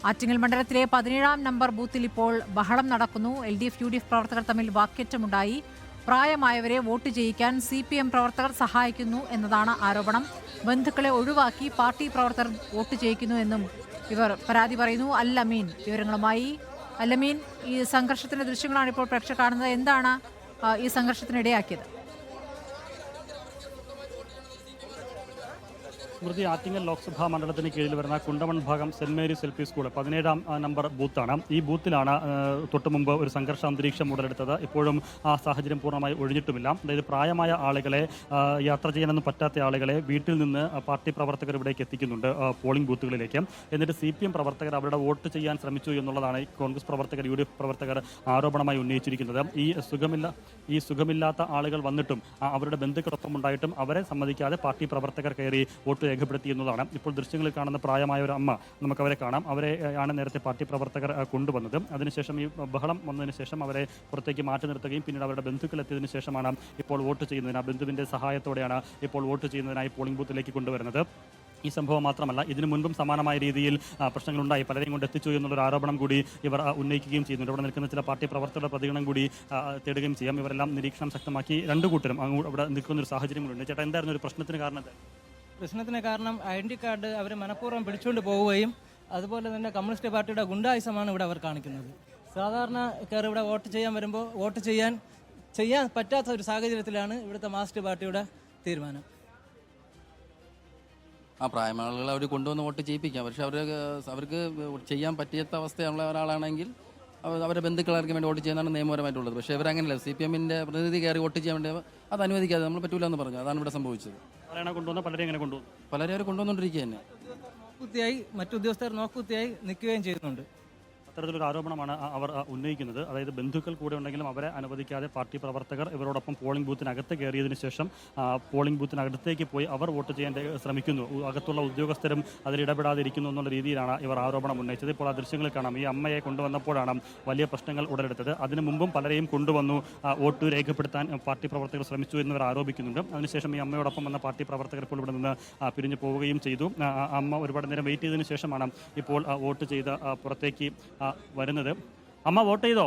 ആറ്റിങ്ങൽ മണ്ഡലത്തിലെ 17-ാം നമ്പർ ബൂത്തിൽ ഇപ്പോൾ ബഹളം നടക്കുന്നു. LDF UDF പ്രവർത്തകർ തമ്മിൽ വാക്കേറ്റമുണ്ടായി. പ്രായമായവരെ വോട്ട് ചെയ്യിക്കാൻ CPM പ്രവർത്തകർ സഹായിക്കുന്നു എന്നതാണ് ആരോപണം. ബന്ധുക്കളെ ഒഴിവാക്കി പാർട്ടി പ്രവർത്തകർ വോട്ട് ചെയ്യിക്കുന്നു എന്നും ഇവർ പരാതി പറയുന്നു. അൽ-അമീൻ വിവരങ്ങളുമായി. അൽ-അമീൻ, ഈ സംഘർഷത്തിന്റെ ദൃശ്യങ്ങളാണ് ഇപ്പോൾ പ്രേക്ഷകർ കാണുന്നത്. എന്താണ് ഈ സംഘർഷത്തിനിടയാക്കിയത്? സ്മൃതി, ആറ്റിങ്ങൽ ലോക്സഭാ മണ്ഡലത്തിന് കീഴിൽ വരുന്ന കുണ്ടമൺ ഭാഗം സെന്റ് മേരീസ് LP സ്കൂൾ 17-ാം നമ്പർ ബൂത്താണ്. ഈ ബൂത്തിലാണ് തൊട്ടുമുമ്പ് ഒരു സംഘർഷ അന്തരീക്ഷം ഉടലെടുത്തത്. ഇപ്പോഴും ആ സാഹചര്യം പൂർണ്ണമായി ഒഴിഞ്ഞിട്ടുമില്ല. അതായത് പ്രായമായ ആളുകളെ, യാത്ര ചെയ്യാനൊന്നും പറ്റാത്ത ആളുകളെ വീട്ടിൽ നിന്ന് പാർട്ടി പ്രവർത്തകർ ഇവിടേക്ക് എത്തിക്കുന്നുണ്ട്, പോളിംഗ് ബൂത്തുകളിലേക്ക്. എന്നിട്ട് CPM പ്രവർത്തകർ അവരുടെ വോട്ട് ചെയ്യാൻ ശ്രമിച്ചു എന്നുള്ളതാണ് കോൺഗ്രസ് പ്രവർത്തകർ, UDF പ്രവർത്തകർ ആരോപണമായി ഉന്നയിച്ചിരിക്കുന്നത്. ഈ സുഖമില്ലാത്ത ആളുകൾ വന്നിട്ടും അവരുടെ ബന്ധുക്കളൊപ്പം ഉണ്ടായിട്ടും അവരെ സമ്മതിക്കാതെ പാർട്ടി പ്രവർത്തകർ കയറി വോട്ട് രേഖപ്പെടുത്തി എന്നതാണ്. ഇപ്പോൾ ദൃശ്യങ്ങളിൽ കാണുന്ന പ്രായമായ ഒരു അമ്മ, നമുക്കവരെ കാണാം. അവരെ ആണ് നേരത്തെ പാർട്ടി പ്രവർത്തകർ കൊണ്ടുവന്നത്. അതിനുശേഷം ഈ ബഹളം വന്നതിന് ശേഷം അവരെ പുറത്തേക്ക് മാറ്റി നിർത്തുകയും പിന്നീട് അവരുടെ ബന്ധുക്കൾ എത്തിയതിനു ശേഷമാണ് ഇപ്പോൾ വോട്ട് ചെയ്യുന്നതിന്, ആ ബന്ധുവിൻ്റെ സഹായത്തോടെയാണ് ഇപ്പോൾ വോട്ട് ചെയ്യുന്നതിനായി പോളിംഗ് ബൂത്തിലേക്ക് കൊണ്ടുവരുന്നത്. ഈ സംഭവം മാത്രമല്ല, ഇതിനു മുൻപും സമാനമായ രീതിയിൽ പ്രശ്നങ്ങളുണ്ടായി, പലരെയും കൊണ്ട് എത്തിച്ചു എന്നുള്ളൊരു ആരോപണം കൂടി ഇവർ ഉന്നയിക്കുകയും ചെയ്യുന്നുണ്ട്. ഇവിടെ നിൽക്കുന്ന ചില പാർട്ടി പ്രവർത്തകരുടെ പ്രതികരണം കൂടി തേടുകയും ചെയ്യാം. ഇവരെല്ലാം നിരീക്ഷണം ശക്തമാക്കി രണ്ടു കൂട്ടരും അവിടെ നിൽക്കുന്നൊരു സാഹചര്യങ്ങളുണ്ട്. ചേട്ടാ, എന്തായിരുന്നു ഒരു പ്രശ്നത്തിന് കാരണം? പ്രശ്നത്തിന് കാരണം ഐഡൻറ്റി കാർഡ് അവർ മനഃപൂർവ്വം പിടിച്ചുകൊണ്ട് പോവുകയും അതുപോലെ തന്നെ കമ്മ്യൂണിസ്റ്റ് പാർട്ടിയുടെ ഗുണ്ടായുസമാണ് ഇവിടെ അവർ കാണിക്കുന്നത്. സാധാരണക്കാർ ഇവിടെ വോട്ട് ചെയ്യാൻ വരുമ്പോൾ വോട്ട് ചെയ്യാൻ പറ്റാത്ത ഒരു സാഹചര്യത്തിലാണ് ഇവിടുത്തെ മാർക്സിസ്റ്റ് പാർട്ടിയുടെ തീരുമാനം. പ്രായമായ ആളുകൾ അവർ കൊണ്ടുവന്ന് വോട്ട് ചെയ്യിപ്പിക്കാം. പക്ഷെ അവർക്ക് ചെയ്യാൻ പറ്റാത്ത അവസ്ഥയുള്ള ഒരാളാണെങ്കിൽ അവരുടെ ബന്ധുക്കളാർക്ക് വേണ്ടി വോട്ട് ചെയ്യാനാണ് നിയമപരമായിട്ടുള്ളത്. പക്ഷേ ഇവരങ്ങനെയല്ല. CPM-ന്റെ പ്രതിനിധി കയറി വോട്ട് ചെയ്യാൻ വേണ്ടി അത് അനുവദിക്കാതെ നമ്മൾ പറ്റൂല എന്ന് പറഞ്ഞു. അതാണ് ഇവിടെ സംഭവിച്ചത്. പലരെ അവർ കൊണ്ടുവന്നുകൊണ്ടിരിക്കുക തന്നെ. മറ്റു ഉദ്യോഗസ്ഥർ നോക്കുകുത്തിയായി നിൽക്കുകയും ചെയ്യുന്നുണ്ട്. അത്തരത്തിലൊരു ആരോപണമാണ് അവർ ഉന്നയിക്കുന്നത്. അതായത് ബന്ധുക്കൾ കൂടെ ഉണ്ടെങ്കിലും അവരെ അനുവദിക്കാതെ പാർട്ടി പ്രവർത്തകർ ഇവരോടൊപ്പം പോളിംഗ് ബൂത്തിനകത്ത് കയറിയതിനു ശേഷം പോളിംഗ് ബൂത്തിനകത്തേക്ക് പോയി അവർ വോട്ട് ചെയ്യാൻ ശ്രമിക്കുന്നു. അകത്തുള്ള ഉദ്യോഗസ്ഥരും അതിൽ ഇടപെടാതിരിക്കുന്നു എന്നുള്ള രീതിയിലാണ് ഇവർ ആരോപണം ഉന്നയിച്ചത്. ഇപ്പോൾ ആ ദൃശ്യങ്ങളിൽ കാണാം. ഈ അമ്മയെ കൊണ്ടുവന്നപ്പോഴാണ് വലിയ പ്രശ്നങ്ങൾ ഉടലെടുത്തത്. അതിനു മുമ്പും പലരെയും കൊണ്ടുവന്നു വോട്ട് രേഖപ്പെടുത്താൻ പാർട്ടി പ്രവർത്തകർ ശ്രമിച്ചു എന്നിവർ ആരോപിക്കുന്നുണ്ട്. അതിനുശേഷം ഈ അമ്മയോടൊപ്പം വന്ന പാർട്ടി പ്രവർത്തകർ ഇപ്പോൾ ഇവിടെ നിന്ന് പിരിഞ്ഞു പോവുകയും ചെയ്തു. അമ്മ ഒരുപാട് നേരം വെയിറ്റ് ചെയ്തതിനു ശേഷമാണ് ഇപ്പോൾ വോട്ട് ചെയ്ത് പുറത്തേക്ക് വരുന്നത്. അമ്മ വോട്ട് ചെയ്തോ?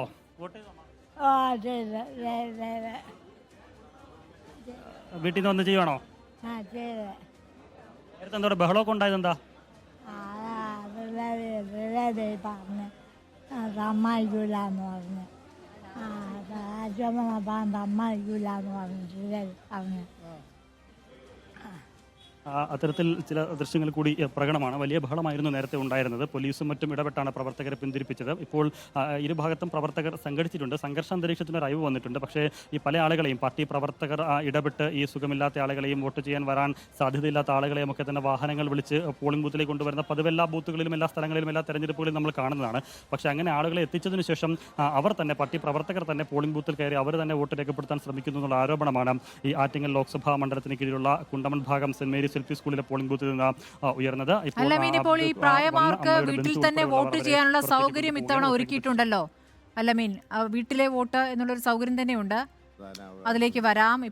വീട്ടിൽ നിന്ന് വന്ന് ചെയ്യുവാണോ? നേരത്തെ എന്തോ ബഹളമൊക്കെ ഉണ്ടായത് എന്താ? അമ്മായിക്കൂലെന്ന് പറഞ്ഞു, അമ്മായിക്കൂലെന്ന് പറഞ്ഞു. അത്തരത്തിൽ ചില ദൃശ്യങ്ങൾ കൂടി പ്രകടമാണ്. വലിയ ബഹളമായിരുന്നു നേരത്തെ ഉണ്ടായിരുന്നത്. പോലീസും മറ്റും ഇടപെട്ടാണ് പ്രവർത്തകരെ പിന്തിരിപ്പിച്ചത്. ഇപ്പോൾ ഇരുഭാഗത്തും പ്രവർത്തകർ സംഘടിച്ചിട്ടുണ്ട്. സംഘർഷാന്തരീക്ഷത്തിന് ഒരു അയവ് വന്നിട്ടുണ്ട്. പക്ഷേ ഈ പല ആളുകളെയും പാർട്ടി പ്രവർത്തകർ ഇടപെട്ട് ഈ സുഖമില്ലാത്ത ആളുകളെയും വോട്ട് ചെയ്യാൻ വരാൻ സാധ്യതയില്ലാത്ത ആളുകളെയും ഒക്കെ തന്നെ വാഹനങ്ങൾ വിളിച്ച് പോളിംഗ് ബൂത്തിലേക്ക് കൊണ്ടുവരുന്ന പതിവ് എല്ലാ ബൂത്തുകളിലും, എല്ലാ സ്ഥലങ്ങളിലും, എല്ലാ തെരഞ്ഞെടുപ്പുകളിലും നമ്മൾ കാണുന്നതാണ്. പക്ഷേ അങ്ങനെ ആളുകളെ എത്തിച്ചതിന് ശേഷം അവർ തന്നെ, പാർട്ടി പ്രവർത്തകർ തന്നെ പോളിംഗ് ബൂത്തിൽ കയറി അവർ തന്നെ വോട്ട് രേഖപ്പെടുത്താൻ ശ്രമിക്കുന്നു എന്നുള്ള ആരോപണമാണ് ഈ ആറ്റിങ്ങൽ ലോക്സഭാ മണ്ഡലത്തിന് കീഴിലുള്ള കുണ്ടമൺ ഭാഗം സെന്റ് മേരീസ് LP സ്കൂളിലെ പോളിംഗ് ബൂത്തിൽ നിന്ന് ഉയർന്നത്. ഇപ്പോൾ ഈ പ്രായമാർക്ക് വീട്ടിൽ തന്നെ വോട്ട് ചെയ്യാനുള്ള സൗകര്യം ഇത്തവണ ഒരുക്കിയിട്ടുണ്ടല്ലോ അല്ലമീൻ. വീട്ടിലെ വോട്ട് എന്നുള്ളൊരു സൗകര്യം തന്നെയുണ്ട്. അതിലേക്ക് വരാം.